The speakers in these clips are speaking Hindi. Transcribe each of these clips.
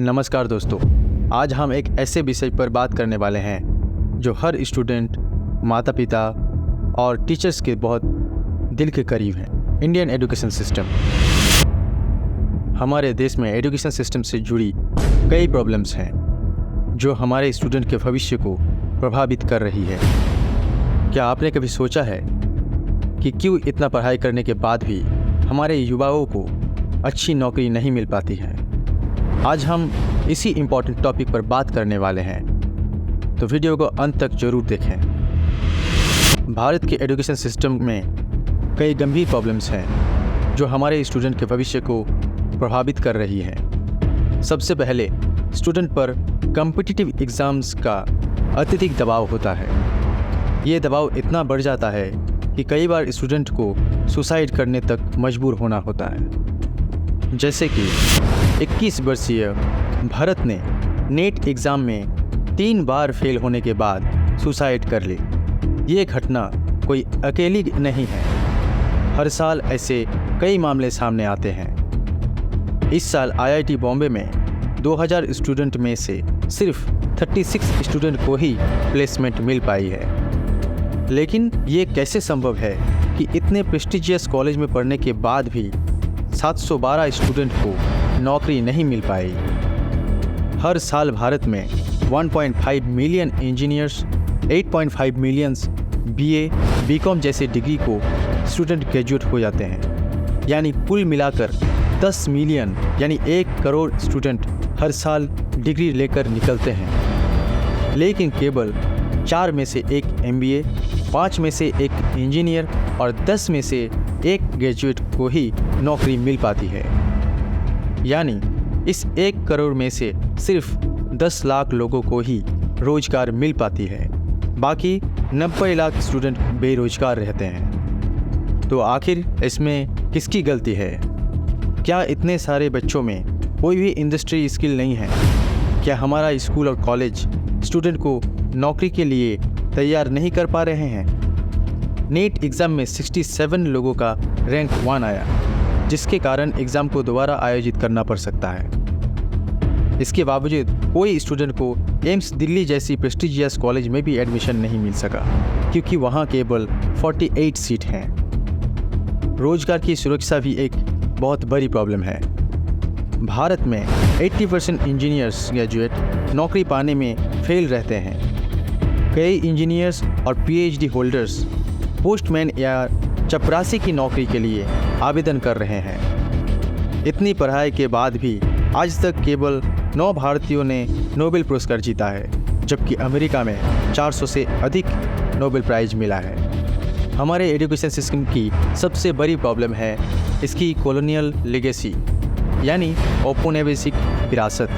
नमस्कार दोस्तों, आज हम एक ऐसे विषय पर बात करने वाले हैं जो हर स्टूडेंट, माता पिता और टीचर्स के बहुत दिल के करीब हैं। Indian education system. हमारे देश में एजुकेशन सिस्टम से जुड़ी कई प्रॉब्लम्स हैं जो हमारे स्टूडेंट के भविष्य को प्रभावित कर रही है। क्या आपने कभी सोचा है कि क्यों इतना पढ़ाई करने के बाद भी हमारे युवाओं को अच्छी नौकरी नहीं मिल पाती है? आज हम इसी इम्पॉर्टेंट टॉपिक पर बात करने वाले हैं, तो वीडियो को अंत तक जरूर देखें। भारत के एजुकेशन सिस्टम में कई गंभीर प्रॉब्लम्स हैं जो हमारे स्टूडेंट के भविष्य को प्रभावित कर रही है। सबसे पहले स्टूडेंट पर कॉम्पिटिटिव एग्ज़ाम्स का अत्यधिक दबाव होता है। ये दबाव इतना बढ़ जाता है कि कई बार स्टूडेंट को सुसाइड करने तक मजबूर होना होता है। जैसे कि 21 वर्षीय भरत ने नेट एग्ज़ाम में 3 बार फेल होने के बाद सुसाइड कर ली। ये घटना कोई अकेली नहीं है, हर साल ऐसे कई मामले सामने आते हैं। इस साल IIT बॉम्बे में 2000 स्टूडेंट में से सिर्फ 36 स्टूडेंट को ही प्लेसमेंट मिल पाई है। लेकिन ये कैसे संभव है कि इतने प्रेस्टिजियस कॉलेज में पढ़ने के बाद भी 712 स्टूडेंट को नौकरी नहीं मिल पाई? हर साल भारत में 1.5 million engineers, 8.5 million BA, BCom जैसे डिग्री को स्टूडेंट ग्रेजुएट हो जाते हैं। यानी कुल मिलाकर 10 मिलियन यानी 1 करोड़ स्टूडेंट हर साल डिग्री लेकर निकलते हैं। लेकिन केवल 4 में से 1 MBA, 5 में से 1 इंजीनियर और 10 में से 1 ग्रेजुएट को ही नौकरी मिल पाती है। यानी इस 1 करोड़ में से सिर्फ 10 लाख लोगों को ही रोजगार मिल पाती है। बाकी 90 लाख स्टूडेंट बेरोजगार रहते हैं। तो आखिर इसमें किसकी गलती है? क्या इतने सारे बच्चों में कोई भी इंडस्ट्री स्किल नहीं है? क्या हमारा स्कूल और कॉलेज स्टूडेंट को नौकरी के लिए तैयार नहीं कर पा रहे हैं? नेट एग्ज़ाम में 67 लोगों का रैंक 1 आया, जिसके कारण एग्ज़ाम को दोबारा आयोजित करना पड़ सकता है। इसके बावजूद कोई स्टूडेंट को एम्स दिल्ली जैसी प्रेस्टिजियस कॉलेज में भी एडमिशन नहीं मिल सका, क्योंकि वहाँ केवल 48 सीट हैं। रोजगार की सुरक्षा भी एक बहुत बड़ी प्रॉब्लम है। भारत में 80% इंजीनियर्स ग्रेजुएट नौकरी पाने में फेल रहते हैं। कई इंजीनियर्स और PhD होल्डर्स पोस्टमैन या चपरासी की नौकरी के लिए आवेदन कर रहे हैं। इतनी पढ़ाई के बाद भी आज तक केवल 9 भारतीयों ने नोबेल पुरस्कार जीता है, जबकि अमेरिका में 400 से अधिक नोबेल प्राइज मिला है। हमारे एजुकेशन सिस्टम की सबसे बड़ी प्रॉब्लम है इसकी कॉलोनियल लेगेसी, यानी औपनिवेशिक विरासत।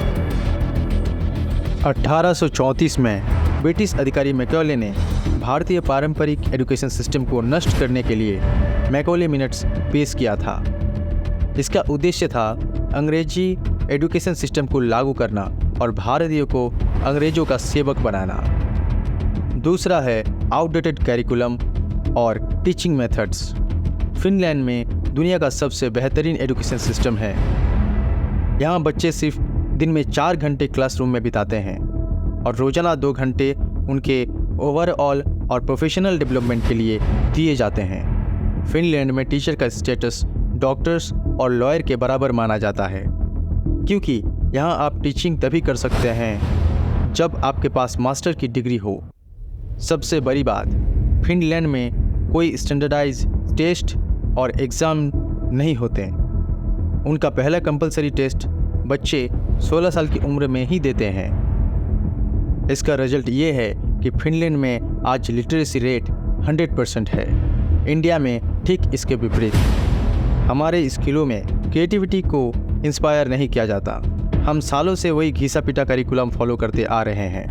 1834 में ब्रिटिश अधिकारी मैकॉले ने भारतीय पारंपरिक एजुकेशन सिस्टम को नष्ट करने के लिए मैकॉले मिनट्स पेश किया था। इसका उद्देश्य था अंग्रेजी एजुकेशन सिस्टम को लागू करना और भारतीयों को अंग्रेजों का सेवक बनाना। दूसरा है आउटडेटेड कैरिकुलम और टीचिंग मेथड्स। फिनलैंड में दुनिया का सबसे बेहतरीन एजुकेशन सिस्टम है। यहाँ बच्चे सिर्फ दिन में 4 घंटे क्लासरूम में बिताते हैं और रोज़ाना 2 घंटे उनके ओवरऑल और प्रोफेशनल डेवलपमेंट के लिए दिए जाते हैं। फिनलैंड में टीचर का स्टेटस डॉक्टर्स और लॉयर के बराबर माना जाता है, क्योंकि यहाँ आप टीचिंग तभी कर सकते हैं जब आपके पास मास्टर की डिग्री हो। सबसे बड़ी बात, फिनलैंड में कोई स्टैंडर्डाइज टेस्ट और एग्ज़ाम नहीं होते। उनका पहला कंपलसरी टेस्ट बच्चे 16 साल की उम्र में ही देते हैं। इसका रिजल्ट ये है कि फिनलैंड में आज लिटरेसी रेट 100% है। इंडिया में ठीक इसके विपरीत। हमारे स्कूलों में क्रिएटिविटी को इंस्पायर नहीं किया जाता। हम सालों से वही घिसा पिटा करिकुलम फॉलो करते आ रहे हैं।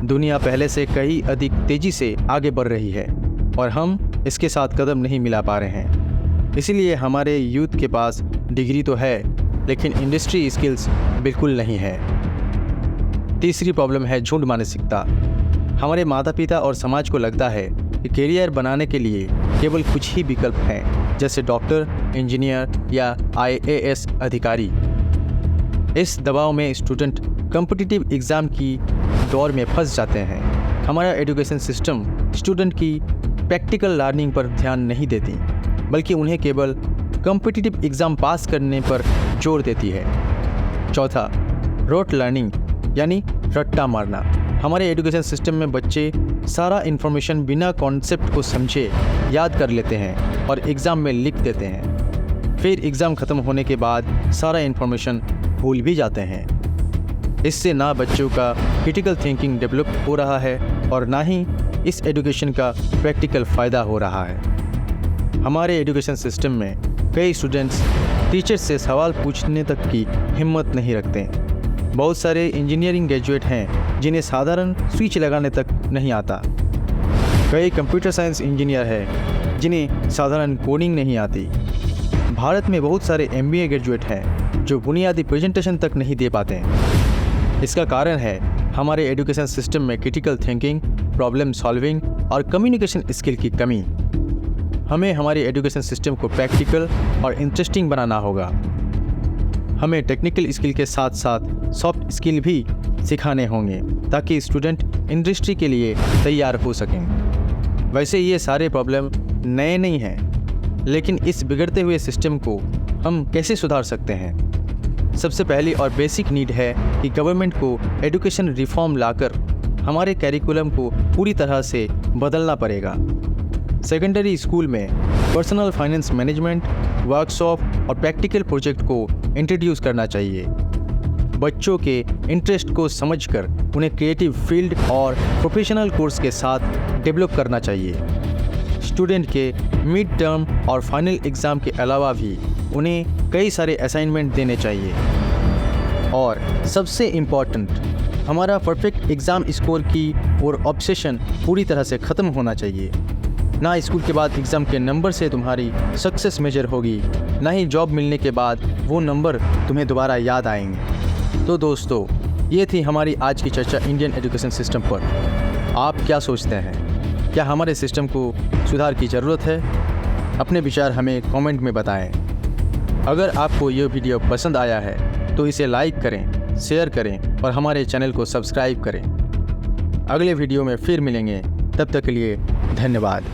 दुनिया पहले से कहीं अधिक तेज़ी से आगे बढ़ रही है और हम इसके साथ कदम नहीं मिला पा रहे हैं। इसीलिए हमारे यूथ के पास डिग्री तो है, लेकिन इंडस्ट्री स्किल्स बिल्कुल नहीं है। तीसरी प्रॉब्लम है झुंड मानसिकता। हमारे माता पिता और समाज को लगता है कि करियर बनाने के लिए केवल कुछ ही विकल्प हैं, जैसे डॉक्टर, इंजीनियर या IAS अधिकारी। इस दबाव में स्टूडेंट कॉम्पिटिटिव एग्ज़ाम की दौर में फंस जाते हैं। हमारा एजुकेशन सिस्टम स्टूडेंट की प्रैक्टिकल लर्निंग पर ध्यान नहीं देती, बल्कि उन्हें केवल कॉम्पिटिटिव एग्ज़ाम पास करने पर जोर देती है। चौथा, रोट लर्निंग यानी रट्टा मारना। हमारे एजुकेशन सिस्टम में बच्चे सारा इन्फॉर्मेशन बिना कॉन्सेप्ट को समझे याद कर लेते हैं और एग्ज़ाम में लिख देते हैं। फिर एग्ज़ाम ख़त्म होने के बाद सारा इन्फॉर्मेशन भूल भी जाते हैं। इससे ना बच्चों का क्रिटिकल थिंकिंग डेवलप हो रहा है और ना ही इस एजुकेशन का प्रैक्टिकल फ़ायदा हो रहा है। हमारे एजुकेशन सिस्टम में कई स्टूडेंट्स टीचर से सवाल पूछने तक की हिम्मत नहीं रखते। बहुत सारे इंजीनियरिंग ग्रेजुएट हैं जिन्हें साधारण स्विच लगाने तक नहीं आता। कई कंप्यूटर साइंस इंजीनियर हैं जिन्हें साधारण कोडिंग नहीं आती। भारत में बहुत सारे MBA ग्रेजुएट हैं जो बुनियादी प्रेजेंटेशन तक नहीं दे पाते। इसका कारण है हमारे एजुकेशन सिस्टम में क्रिटिकल थिंकिंग, प्रॉब्लम सॉल्विंग और कम्युनिकेशन स्किल की कमी। हमें हमारे एजुकेशन सिस्टम को प्रैक्टिकल और इंटरेस्टिंग बनाना होगा। हमें टेक्निकल स्किल के साथ साथ सॉफ्ट स्किल भी सिखाने होंगे ताकि स्टूडेंट इंडस्ट्री के लिए तैयार हो सकें। वैसे ये सारे प्रॉब्लम नए नहीं हैं, लेकिन इस बिगड़ते हुए सिस्टम को हम कैसे सुधार सकते हैं? सबसे पहली और बेसिक नीड है कि गवर्नमेंट को एजुकेशन रिफॉर्म लाकर हमारे कैरिकुलम को पूरी तरह से बदलना पड़ेगा। सेकेंडरी स्कूल में पर्सनल फाइनेंस मैनेजमेंट, वर्कशॉप और प्रैक्टिकल प्रोजेक्ट को इंट्रोड्यूस करना चाहिए। बच्चों के इंटरेस्ट को समझकर उन्हें क्रिएटिव फील्ड और प्रोफेशनल कोर्स के साथ डेवलप करना चाहिए। स्टूडेंट के मिड टर्म और फाइनल एग्ज़ाम के अलावा भी उन्हें कई सारे असाइनमेंट देने चाहिए। और सबसे इम्पॉर्टेंट, हमारा परफेक्ट एग्ज़ाम स्कोर की और ऑब्सेशन पूरी तरह से ख़त्म होना चाहिए। ना स्कूल के बाद एग्ज़ाम के नंबर से तुम्हारी सक्सेस मेजर होगी, ना ही जॉब मिलने के बाद वो नंबर तुम्हें दोबारा याद आएंगे। तो दोस्तों, ये थी हमारी आज की चर्चा इंडियन एजुकेशन सिस्टम पर। आप क्या सोचते हैं? क्या हमारे सिस्टम को सुधार की ज़रूरत है? अपने विचार हमें कमेंट में बताएं। अगर आपको ये वीडियो पसंद आया है तो इसे लाइक करें, शेयर करें और हमारे चैनल को सब्सक्राइब करें। अगले वीडियो में फिर मिलेंगे, तब तक के लिए धन्यवाद।